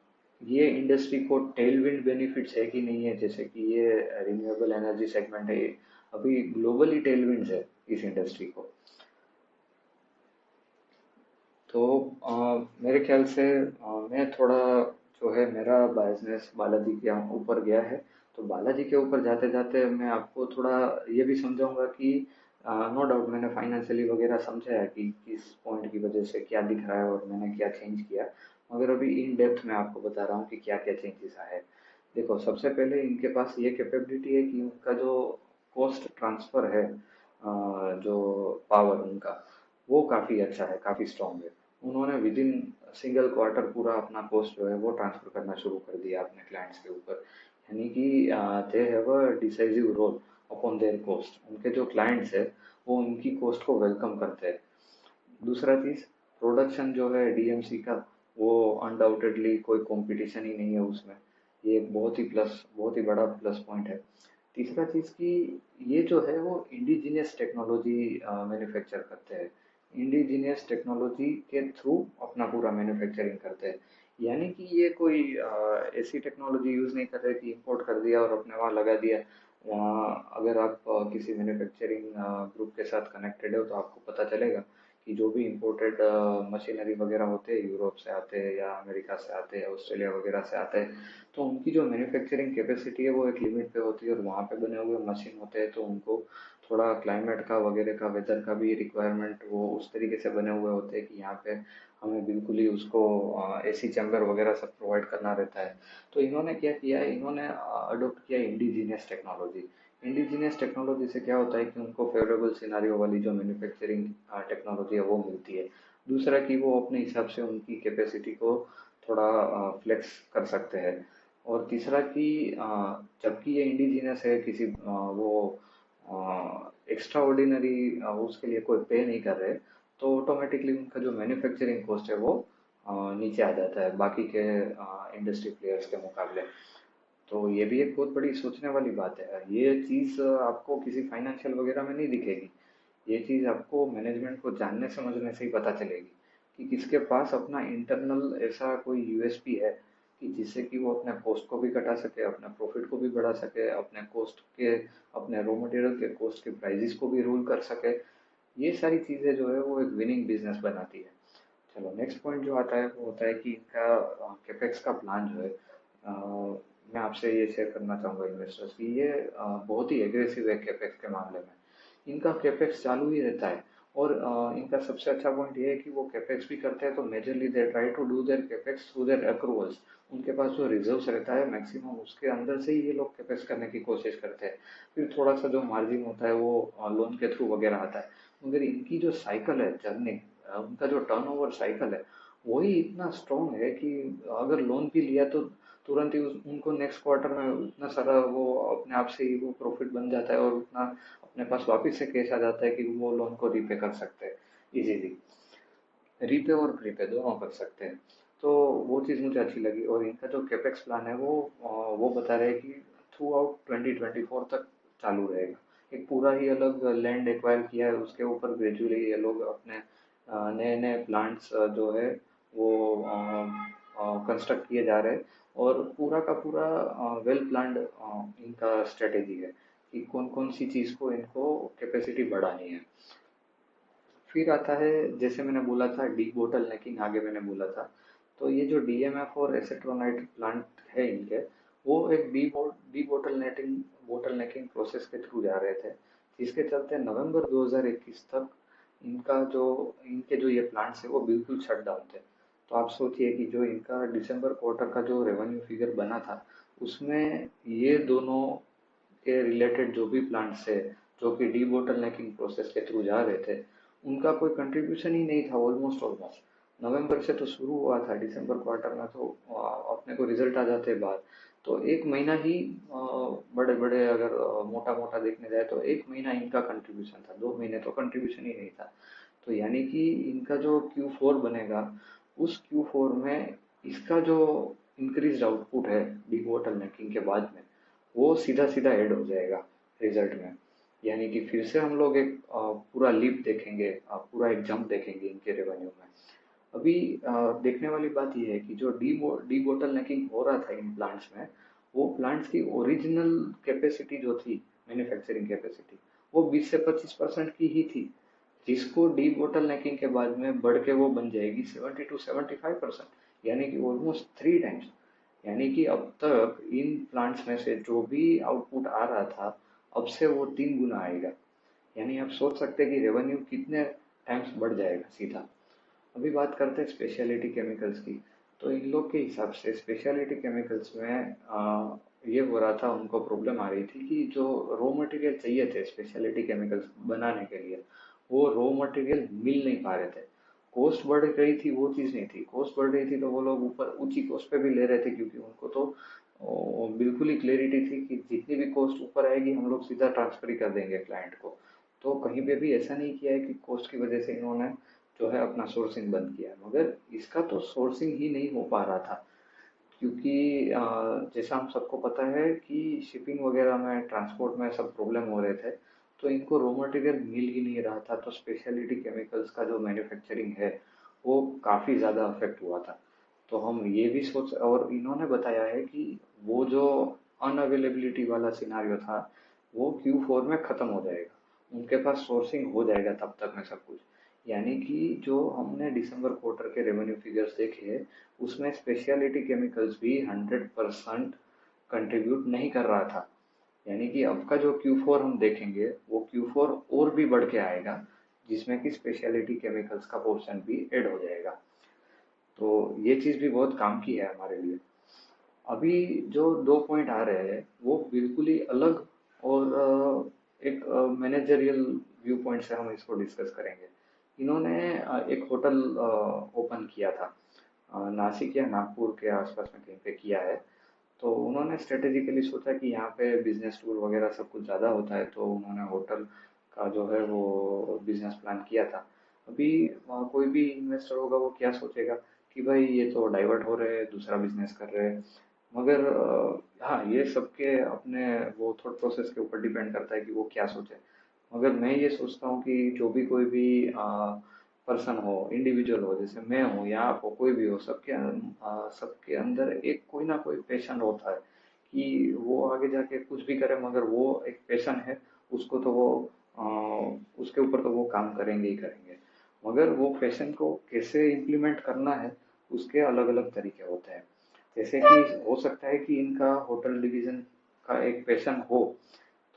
ये इंडस्ट्री को टेलविंड बेनिफिट्स है कि नहीं है, जैसे कि ये रिन्यूएबल एनर्जी सेगमेंट है, अभी ग्लोबली टेलविंड्स है इस इंडस्ट्री को। तो मेरे ख्याल से मैं थोड़ा जो है मेरा बायसनेस बालाजी के ऊपर गया है। तो बालाजी के ऊपर जाते जाते मैं आपको थोड़ा ये भी समझाऊंगा कि नो डाउट मैंने फाइनेंशियली वगैरह समझा है कि किस पॉइंट की वजह से क्या दिख रहा है और मैंने क्या चेंज किया, मगर अभी इन डेप्थ में आपको बता रहा हूँ कि क्या क्या चेंजेस आए। देखो, सबसे पहले इनके पास ये कैपेबिलिटी है कि उनका जो कॉस्ट ट्रांसफर है, जो पावर उनका, वो काफ़ी अच्छा है, काफ़ी स्ट्रॉन्ग है। उन्होंने विद इन सिंगल क्वार्टर पूरा अपना कॉस्ट जो है वो ट्रांसफर करना शुरू कर दिया अपने क्लाइंट्स के ऊपर। यानी कि they have a decisive role upon their cost. उनके जो क्लाइंट्स है वो उनकी कॉस्ट को वेलकम करते हैं। दूसरा चीज़, प्रोडक्शन जो है डीएमसी का, वो अनडाउटेडली कोई कंपटीशन ही नहीं है उसमें। ये एक बहुत ही बड़ा प्लस पॉइंट है। तीसरा चीज़ कि ये जो है वो इंडिजिनियस टेक्नोलॉजी मैन्युफैक्चर करते हैं। इंडिजिनियस टेक्नोलॉजी के थ्रू अपना पूरा मैन्युफैक्चरिंग करते हैं। यानी कि ये कोई ऐसी टेक्नोलॉजी यूज़ नहीं कर रहे कि इंपोर्ट कर दिया और अपने वहाँ लगा दिया। वहाँ अगर आप किसी मैन्युफैक्चरिंग ग्रुप के साथ कनेक्टेड हो तो आपको पता चलेगा कि जो भी इंपोर्टेड मशीनरी वगैरह होते हैं, यूरोप से आते हैं या अमेरिका से आते हैं, ऑस्ट्रेलिया वगैरह से आते हैं, तो उनकी जो मैन्युफैक्चरिंग कैपेसिटी है वो एक लिमिट पे होती है और वहाँ पे बने हुए मशीन होते हैं, तो उनको थोड़ा क्लाइमेट का वगैरह का, वेदर का भी रिक्वायरमेंट वो उस तरीके से बने हुए होते हैं कि यहाँ पे हमें बिल्कुल ही उसको एसी चैम्बर वगैरह सब प्रोवाइड करना रहता है। तो इन्होंने क्या किया है, इन्होंने अडोप्ट किया इंडिजीनियस टेक्नोलॉजी। इंडिजीनियस टेक्नोलॉजी से क्या होता है कि उनको फेवरेबल सिनारियो वाली जो मैन्युफैक्चरिंग टेक्नोलॉजी है वो मिलती है। दूसरा कि वो अपने हिसाब से उनकी कैपेसिटी को थोड़ा फ्लेक्स कर सकते हैं। और तीसरा कि जबकि ये इंडिजिनस है, किसी वो एक्स्ट्रा ऑर्डिनरी उसके लिए कोई पे नहीं कर रहे, तो ऑटोमेटिकली उनका जो मैन्युफैक्चरिंग कॉस्ट है वो नीचे आ जाता है बाकी के इंडस्ट्री प्लेयर्स के मुकाबले। तो ये भी एक बहुत बड़ी सोचने वाली बात है। ये चीज़ आपको किसी फाइनेंशियल वगैरह में नहीं दिखेगी। ये चीज़ आपको मैनेजमेंट को जानने समझने से ही पता चलेगी कि किसके पास अपना इंटरनल ऐसा कोई यूएसपी है कि जिससे कि वो अपने कॉस्ट को भी घटा सके, अपने प्रॉफिट को भी बढ़ा सके, अपने कॉस्ट के, अपने रॉ मटेरियल के कॉस्ट के प्राइजेस को भी रूल कर सके। ये सारी चीज़ें जो है वो एक विनिंग बिजनेस बनाती है। चलो, नेक्स्ट पॉइंट जो आता है वो होता है कि इनका कैपेक्स का प्लान जो है, मैं आपसे ये शेयर करना चाहूँगा इन्वेस्टर्स की, ये बहुत ही एग्रेसिव है कैपेक्स के मामले में। इनका कैपेक्स चालू ही रहता है। और इनका सबसे अच्छा पॉइंट ये है कि वो कैपेक्स भी करते हैं तो majorly they try to do their capex through their accruals. उनके पास जो रिजर्व्स रहता है मैक्सिमम, उसके अंदर से ही ये लोग कैपेक्स करने की कोशिश करते हैं। फिर थोड़ा सा जो मार्जिन होता है वो लोन के थ्रू वगैरह आता है। मगर इनकी जो साइकिल है जर्नी, उनका जो टर्नओवर साइकिल है वही इतना स्ट्रॉन्ग है कि अगर लोन भी लिया तो तुरंत ही उनको नेक्स्ट क्वार्टर में उतना सारा वो अपने आप से ही वो प्रॉफिट बन जाता है और उतना अपने पास वापस से कैश आ जाता है कि वो लोन को रीपे कर सकते हैं इजीली। रीपे और प्रीपे दोनों कर सकते हैं। तो वो चीज़ मुझे अच्छी लगी। और इनका जो कैपेक्स प्लान है वो बता रहे हैं कि थ्रू आउट 2024 तक चालू रहेगा। एक पूरा ही अलग लैंड एक्वायर किया है, उसके ऊपर ग्रेजुअली ये लोग अपने नए नए प्लांट्स जो है वो कंस्ट्रक्ट किए जा रहे हैं। और पूरा का पूरा वेल प्लान्ड इनका स्ट्रेटेजी है कि कौन कौन सी चीज़ को इनको कैपेसिटी बढ़ानी है। फिर आता है, जैसे मैंने बोला था डी बोटल नेकिंग, आगे मैंने बोला था, तो ये जो डीएमएफ और एसेट्रोनाइट प्लांट है इनके, वो एक डी बोटल नेकिंग प्रोसेस के थ्रू जा रहे थे, जिसके चलते नवंबर 2021 तक इनके जो ये प्लांट्स है वो बिल्कुल शट डाउन थे। तो आप सोचिए कि जो इनका दिसंबर क्वार्टर का जो रेवेन्यू फिगर बना था, उसमें ये दोनों के रिलेटेड जो भी प्लांट्स है जो कि डी बोटलनेकिंग प्रोसेस के थ्रू जा रहे थे, उनका कोई कंट्रीब्यूशन ही नहीं था। ऑलमोस्ट नवंबर से तो शुरू हुआ था, दिसंबर क्वार्टर में तो अपने को रिजल्ट आ जाते बाद तो एक महीना ही, बड़े बड़े अगर मोटा मोटा देखने जाए तो एक महीना इनका कंट्रीब्यूशन था, 2 महीने तो कंट्रीब्यूशन ही नहीं था। तो यानी कि इनका जो Q4 बनेगा, उस Q4 में इसका जो इंक्रीज आउटपुट है डी बोटल नेकिंग के बाद में, वो सीधा सीधा ऐड हो जाएगा रिजल्ट में। यानी कि फिर से हम लोग एक पूरा लीप देखेंगे, पूरा एक जंप देखेंगे इनके रेवेन्यू में। अभी देखने वाली बात यह है कि जो डी बोटलनेकिंग हो रहा था इन प्लांट्स में, वो प्लांट्स की ओरिजिनल कैपेसिटी जो थी, मैन्युफैक्चरिंग कैपेसिटी, वो 20 से 25% की ही थी, जिसको डी बोटलनेकिंग के बाद में बढ़ के वो बन जाएगी 70 to 75%, यानी कि ऑलमोस्ट 3 टाइम्स। यानी कि अब तक इन प्लांट्स में से जो भी आउटपुट आ रहा था, अब से वो 3 गुना आएगा। यानी आप सोच सकते हैं कि रेवेन्यू कितने टाइम्स बढ़ जाएगा सीधा। अभी बात करते हैं स्पेशलिटी केमिकल्स की। तो इन लोग के हिसाब से स्पेशलिटी केमिकल्स में ये हो रहा था, उनको प्रॉब्लम आ रही थी कि जो रॉ मटेरियल चाहिए थे स्पेशलिटी केमिकल्स बनाने के लिए, वो रॉ मटेरियल मिल नहीं पा रहे थे। कॉस्ट बढ़ गई थी, वो चीज़ नहीं थी। कॉस्ट बढ़ रही थी तो वो लोग ऊपर ऊंची कॉस्ट पे भी ले रहे थे, क्योंकि उनको तो बिल्कुल ही क्लेरिटी थी कि जितनी भी कॉस्ट ऊपर आएगी हम लोग सीधा ट्रांसफर ही कर देंगे क्लाइंट को। तो कहीं पे भी ऐसा नहीं किया है कि कॉस्ट की वजह से इन्होंने जो है अपना सोर्सिंग बंद किया, मगर इसका तो सोर्सिंग ही नहीं हो पा रहा था, क्योंकि जैसा हम सबको पता है कि शिपिंग वगैरह में, ट्रांसपोर्ट में सब प्रॉब्लम हो रहे थे, तो इनको रॉ मटेरियल मिल ही नहीं रहा था। तो स्पेशलिटी केमिकल्स का जो मैन्युफैक्चरिंग है वो काफ़ी ज़्यादा अफेक्ट हुआ था। तो हम ये भी सोच, और इन्होंने बताया है कि वो जो अनअवेलेबिलिटी वाला सिनारियो था, वो Q4 में ख़त्म हो जाएगा, उनके पास सोर्सिंग हो जाएगा तब तक में सब कुछ। यानी कि जो हमने दिसंबर क्वार्टर के रेवेन्यू फिगर्स देखे, उसमें स्पेशलिटी केमिकल्स भी 100% कंट्रीब्यूट नहीं कर रहा था। यानी कि अब का जो Q4 हम देखेंगे, वो Q4 और भी बढ़ के आएगा, जिसमें कि स्पेशलिटी केमिकल्स का पोर्शन भी ऐड हो जाएगा। तो ये चीज़ भी बहुत काम की है हमारे लिए। अभी जो 2 पॉइंट आ रहे हैं वो बिल्कुल ही अलग, और एक मैनेजरियल व्यू पॉइंट से हम इसको डिस्कस करेंगे। इन्होंने एक होटल ओपन किया था, नासिक या नागपुर के आसपास में कहीं पे किया है। तो उन्होंने स्ट्रेटेजिकली सोचा कि यहाँ पे बिजनेस टूर वगैरह सब कुछ ज़्यादा होता है, तो उन्होंने होटल का जो है वो बिजनेस प्लान किया था। अभी वहाँ कोई भी इन्वेस्टर होगा वो क्या सोचेगा कि भाई ये तो डाइवर्ट हो रहे हैं, दूसरा बिजनेस कर रहे हैं। मगर हाँ, ये सबके अपने वो थॉट प्रोसेस के ऊपर डिपेंड करता है कि वो क्या सोचे। मगर मैं ये सोचता हूँ कि जो भी कोई भी पर्सन हो, इंडिविजुअल हो, जैसे मैं हूँ या आप हो, कोई भी हो, सबके अंदर एक कोई ना कोई पैशन होता है कि वो आगे जाके कुछ भी करे, मगर वो एक पैशन है, उसको तो वो अ, उसके ऊपर तो वो काम करेंगे ही करेंगे। मगर वो पैशन को कैसे इम्प्लीमेंट करना है, उसके अलग अलग तरीके होते हैं। जैसे कि हो सकता है कि इनका होटल डिवीजन का एक पैशन हो,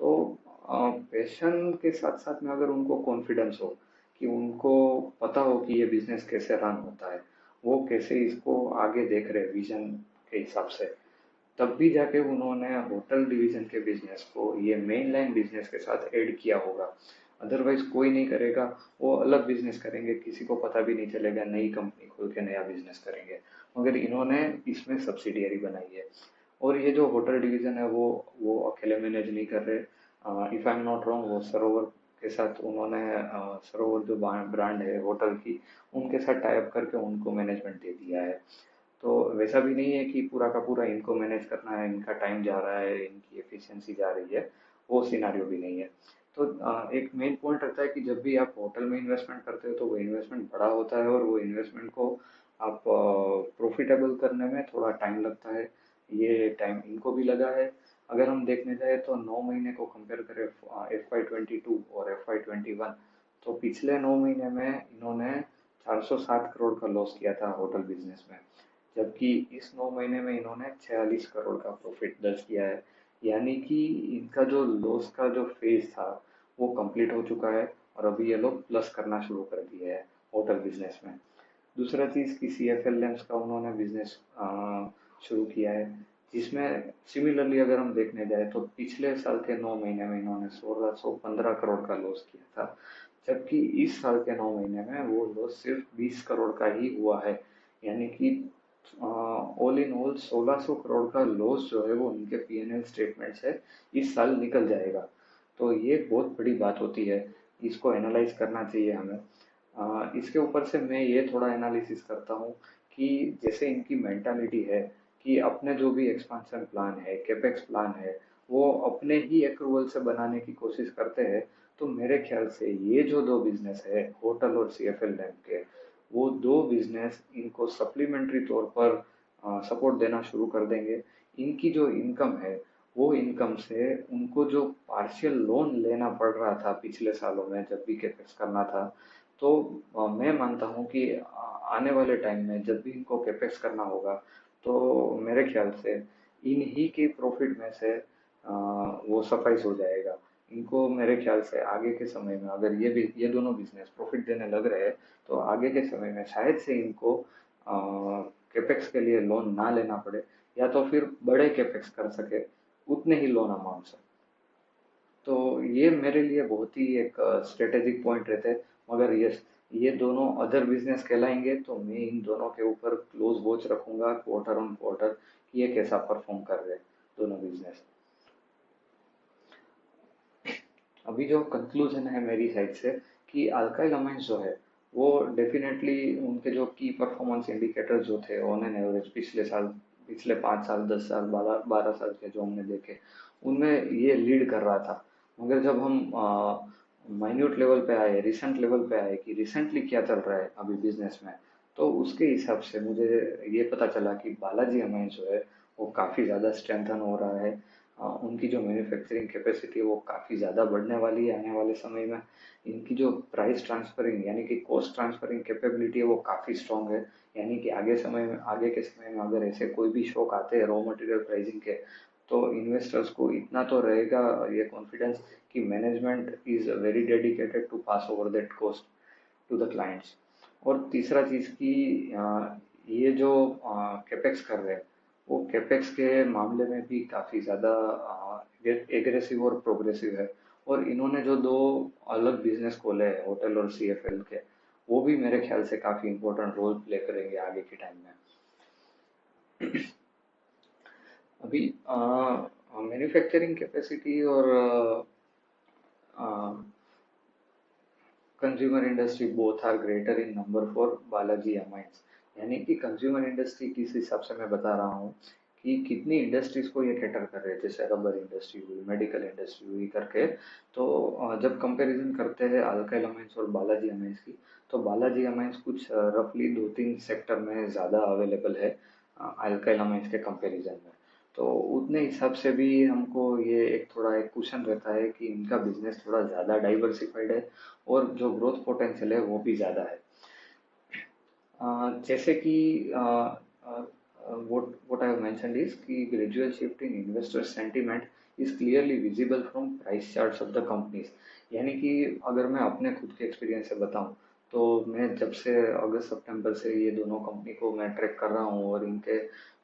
तो पैशन के साथ साथ में अगर उनको कॉन्फिडेंस हो, कि उनको पता हो कि ये बिजनेस कैसे रन होता है, वो कैसे इसको आगे देख रहे विजन के हिसाब से, तब भी जाके उन्होंने होटल डिवीजन के बिजनेस को ये मेन लाइन बिजनेस के साथ ऐड किया होगा। अदरवाइज कोई नहीं करेगा, वो अलग बिजनेस करेंगे, किसी को पता भी नहीं चलेगा, नई कंपनी खोल के नया बिजनेस करेंगे। मगर इन्होंने इसमें सब्सिडियरी बनाई है। और ये जो होटल डिवीजन है वो अकेले मैनेज नहीं कर रहे। If I am not wrong, वो सरोवर के साथ उन्होंने सरोवर जो ब्रांड है होटल की, उनके साथ टाइप करके उनको मैनेजमेंट दे दिया है। तो वैसा भी नहीं है कि पूरा का पूरा इनको मैनेज करना है, इनका टाइम जा रहा है, इनकी एफिशिएंसी जा रही है, वो सिनारियो भी नहीं है। तो एक मेन पॉइंट रहता है कि जब भी आप होटल में इन्वेस्टमेंट करते हो तो वो इन्वेस्टमेंट बड़ा होता है, और वो इन्वेस्टमेंट को आप प्रॉफिटेबल करने में थोड़ा टाइम लगता है। ये टाइम इनको भी लगा है। अगर हम देखने जाए तो 9 महीने को कंपेयर करें, FY22 और FY21, तो पिछले 9 महीने में इन्होंने 407 करोड़ का लॉस किया था होटल बिजनेस में, जबकि इस 9 महीने में इन्होंने 46 करोड़ का प्रॉफिट दर्ज किया है। यानी कि इनका जो लॉस का जो फेज था वो कंप्लीट हो चुका है, और अभी ये लोग प्लस करना शुरू कर दिए हैं होटल बिजनेस में। दूसरा चीज़ कि CFL लैंप्स का उन्होंने बिजनेस शुरू किया है, जिसमें सिमिलरली अगर हम देखने जाए तो पिछले साल के 9 महीने में इन्होंने 1615 करोड़ का लॉस किया था, जबकि इस साल के 9 महीने में वो लॉस सिर्फ 20 करोड़ का ही हुआ है। यानी कि ऑल इन ऑल 1600 करोड़ का लॉस जो है वो उनके P&L स्टेटमेंट से इस साल निकल जाएगा। तो ये बहुत बड़ी बात होती है, इसको एनालाइज करना चाहिए हमें। इसके ऊपर से मैं ये थोड़ा एनालिसिस करता हूँ कि जैसे इनकी मेंटालिटी है कि अपने जो भी एक्सपांशन प्लान है, कैपेक्स प्लान है, वो अपने ही अप्रूवल से बनाने की कोशिश करते हैं। तो मेरे ख्याल से ये जो दो बिजनेस है, होटल और सीएफएल लैब के, वो दो बिजनेस इनको सप्लीमेंट्री तौर पर सपोर्ट देना शुरू कर देंगे। इनकी जो इनकम है, वो इनकम से उनको जो पार्शियल लोन लेना पड़ रहा था पिछले सालों में जब भी कैपेक्स करना था, तो मैं मानता हूँ कि आने वाले टाइम में जब भी इनको कैपेक्स करना होगा, तो मेरे ख्याल से इन ही के प्रॉफिट में से वो सफाइस हो जाएगा। इनको मेरे ख्याल से आगे के समय में अगर ये भी ये दोनों बिजनेस प्रॉफिट देने लग रहे हैं, तो आगे के समय में शायद से इनको कैपेक्स के लिए लोन ना लेना पड़े, या तो फिर बड़े कैपेक्स कर सके उतने ही लोन अमाउंट से। तो ये मेरे लिए बहुत ही एक स्ट्रेटेजिक पॉइंट रहता है। मगर यस, ये दोनों अदर बिजनेस कहलाएंगे, तो मैं इन दोनों के ऊपर क्लोज वॉच रखूंगा क्वार्टर ऑन क्वार्टर कि ये कैसा परफॉर्म कर रहे हैं दोनों बिजनेस। अभी जो कंक्लूजन है मेरी साइड से, कि अल्काइल अमाइंस जो है वो डेफिनेटली उनके जो की परफॉर्मेंस इंडिकेटर्स जो थे ऑन एन एवरेज पिछले साल, पिछले 5 साल, 10 साल, 12 12 साल के जो हमने देखे, उनमें ये लीड कर रहा था। मगर जब हम माइन्यूट लेवल पे आए, रिसेंट लेवल पे आए कि रिसेंटली क्या चल रहा है अभी बिजनेस में, तो उसके हिसाब से मुझे ये पता चला कि बालाजी अमाइंस जो है वो काफ़ी ज़्यादा स्ट्रेंथन हो रहा है। उनकी जो मैन्युफैक्चरिंग कैपेसिटी है वो काफ़ी ज़्यादा बढ़ने वाली है आने वाले समय में। इनकी जो प्राइस ट्रांसफरिंग यानी कि कॉस्ट ट्रांसफरिंग कैपेबिलिटी है वो काफ़ी स्ट्रांग है। यानी कि आगे के समय में अगर ऐसे कोई भी शौक आते हैं रॉ मटेरियल प्राइसिंग के, तो इन्वेस्टर्स को इतना तो रहेगा ये कॉन्फिडेंस कि management is very dedicated to pass over that cost to the clients. और तीसरा चीज़ कि ये जो कैपेक्स कर रहे हैं, वो कैपेक्स के मामले में भी काफ़ी ज़्यादा एग्रेसिव और प्रोग्रेसिव है। और इन्होंने जो दो अलग बिजनेस खोले हैं, होटल और सीएफएल के, वो भी मेरे ख्याल से काफ़ी इंपॉर्टेंट रोल प्ले करेंगे आगे के टाइम में। अभी मैन्युफैक्चरिंग कैपेसिटी और consumer industry both are greater in number for Balaji Amines. यानी कि कंज्यूमर इंडस्ट्री किस हिसाब से मैं बता रहा हूँ कि कितनी इंडस्ट्रीज को ये कैटर कर रहे हैं, जैसे रबर इंडस्ट्री हुई, मेडिकल इंडस्ट्री हुई करके। तो जब कंपैरिजन करते हैं अल्काइल अमाइंस और बालाजी अमाइंस की, तो बालाजी अमाइंस कुछ रफली 2 3 सेक्टर में ज़्यादा अवेलेबल है अल्काइल अमाइंस के कंपैरिजन में। तो उतने हिसाब से भी हमको ये एक थोड़ा एक क्वेश्चन रहता है कि इनका बिजनेस थोड़ा ज़्यादा डाइवर्सिफाइड है और जो ग्रोथ पोटेंशियल है वो भी ज़्यादा है। जैसे कि what I have mentioned is कि gradual shift in investor sentiment is clearly visible from price charts of the companies। यानी कि अगर मैं अपने खुद के एक्सपीरियंस से बताऊं, तो मैं जब से अगस्त सितंबर से ये दोनों कंपनी को मैं ट्रैक कर रहा हूँ और इनके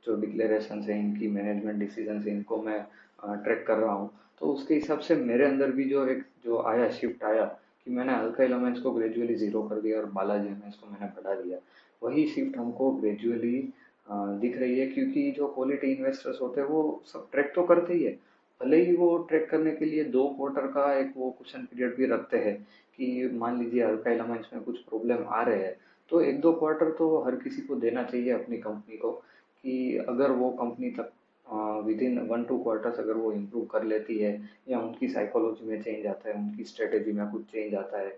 जो डिक्लेरेशन है, इनकी मैनेजमेंट डिसीजन है, इनको मैं ट्रैक कर रहा हूँ, तो उसके हिसाब से मेरे अंदर भी जो एक जो आया शिफ्ट आया कि मैंने अल्का एलिमेंट्स को ग्रेजुअली जीरो कर दिया और बालाजी एलिमेंट्स को मैंने बढ़ा दिया। वही शिफ्ट हमको ग्रेजुअली दिख रही है, क्योंकि जो क्वालिटी इन्वेस्टर्स होते हैं वो सब ट्रैक तो करते ही है। भले ही वो ट्रैक करने के लिए 2 क्वार्टर का एक वो क्वेश्चन पीरियड भी रखते हैं कि मान लीजिए अल्का एलिमेंट्स में कुछ प्रॉब्लम आ रहे हैं, तो 1 2 क्वार्टर तो हर किसी को देना चाहिए अपनी कंपनी को, कि अगर वो कंपनी तक विद इन 1 2 क्वार्टर्स अगर वो इम्प्रूव कर लेती है, या उनकी साइकोलॉजी में चेंज आता है, उनकी स्ट्रेटेजी में कुछ चेंज आता है,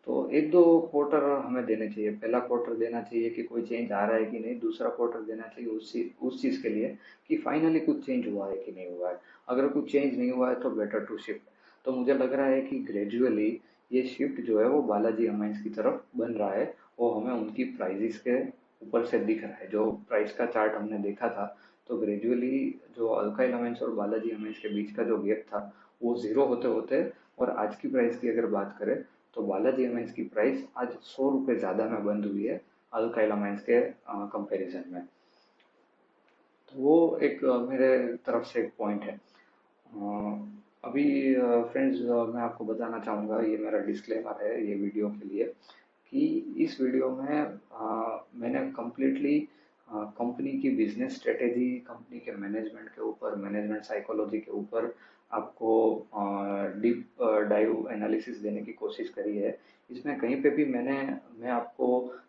तो 1 2 क्वार्टर हमें देने चाहिए। पहला क्वार्टर देना चाहिए कि कोई चेंज आ रहा है कि नहीं, दूसरा क्वार्टर देना चाहिए उस चीज़ के लिए कि फाइनली कुछ चेंज हुआ है कि नहीं हुआ है। अगर कुछ चेंज नहीं हुआ है तो बेटर टू शिफ्ट। तो मुझे लग रहा है कि ग्रेजुअली ये शिफ्ट जो है वो बालाजी अमाइंस की तरफ बन रहा है। वो हमें उनकी प्राइजेस के ऊपर से दिख रहा है, जो प्राइस का चार्ट हमने देखा था, तो ग्रेजुअली जो अल्काइल अमाइंस और बालाजी अमाइंस के बीच का जो गैप था वो जीरो होते होते, और आज की प्राइस की अगर बात करें, तो बालाजी अमाइंस की प्राइस आज 100 रुपये ज़्यादा में बंद हुई है अल्काइल अमाइंस के कंपैरिजन में। तो वो एक मेरे तरफ से एक पॉइंट है। अभी फ्रेंड्स, मैं आपको बताना चाहूँगा, ये मेरा डिस्क्लेमर है ये वीडियो के लिए, कि इस वीडियो में मैंने कम्प्लीटली कंपनी की बिजनेस स्ट्रेटेजी, कंपनी के मैनेजमेंट के ऊपर, मैनेजमेंट साइकोलॉजी के ऊपर आपको डीप डाइव एनालिसिस देने की कोशिश करी है। इसमें कहीं पे भी मैं आपको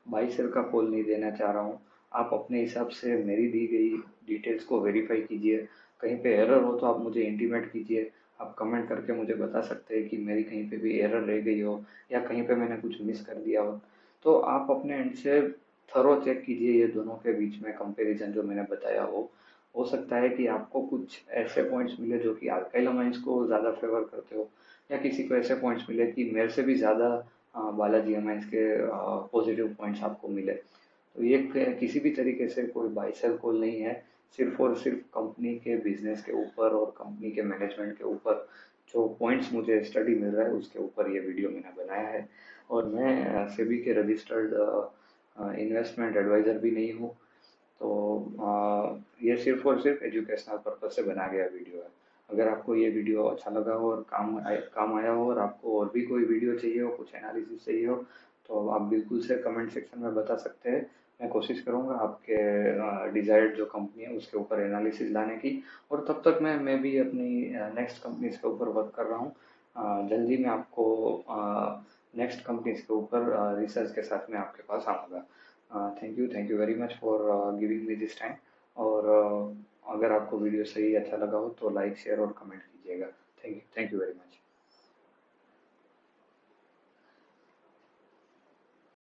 बाई शेयर का कॉल नहीं देना चाह रहा हूँ। आप अपने हिसाब से मेरी दी गई डिटेल्स को वेरीफाई कीजिए, कहीं पे एरर हो तो आप मुझे इंटीमेट कीजिए। आप कमेंट करके मुझे बता सकते हैं कि मेरी कहीं पे भी एरर रह गई हो या कहीं पे मैंने कुछ मिस कर दिया हो। तो आप अपने एंड से थरो चेक कीजिए ये दोनों के बीच में कंपैरिजन जो मैंने बताया हो सकता है कि आपको कुछ ऐसे पॉइंट्स मिले जो कि अल्काइल अमाइंस को ज़्यादा फेवर करते हो, या किसी को ऐसे पॉइंट्स मिले कि मेरे से भी ज़्यादा बालाजी अमाइंस के पॉजिटिव पॉइंट्स आपको मिले। तो ये किसी भी तरीके से कोई बाय सेल कॉल नहीं है, सिर्फ और सिर्फ कंपनी के बिजनेस के ऊपर और कंपनी के मैनेजमेंट के ऊपर जो पॉइंट्स मुझे स्टडी मिल रहा है उसके ऊपर ये वीडियो मैंने बनाया है। और मैं सेबी के रजिस्टर्ड इन्वेस्टमेंट एडवाइज़र भी नहीं हूँ। तो ये सिर्फ और सिर्फ एजुकेशनल पर्पज से बनाया गया वीडियो है। अगर आपको ये वीडियो अच्छा लगा हो और काम आया हो और आपको और भी कोई वीडियो चाहिए हो, कुछ एनालिसिस चाहिए हो, तो आप बिल्कुल से कमेंट सेक्शन में बता सकते हैं। मैं कोशिश करूंगा आपके डिजायर्ड जो कंपनी है उसके ऊपर एनालिसिस लाने की। और तब तक मैं भी अपनी नेक्स्ट कंपनीज के ऊपर वर्क कर रहा हूँ। जल्दी मैं आपको नेक्स्ट कंपनीज के ऊपर रिसर्च के साथ में आपके पास आऊँगा। Thank you very much for giving me this time. और अगर आपको वीडियो सही अच्छा लगा हो तो लाइक शेयर और कमेंट कीजिएगा। Thank you very much.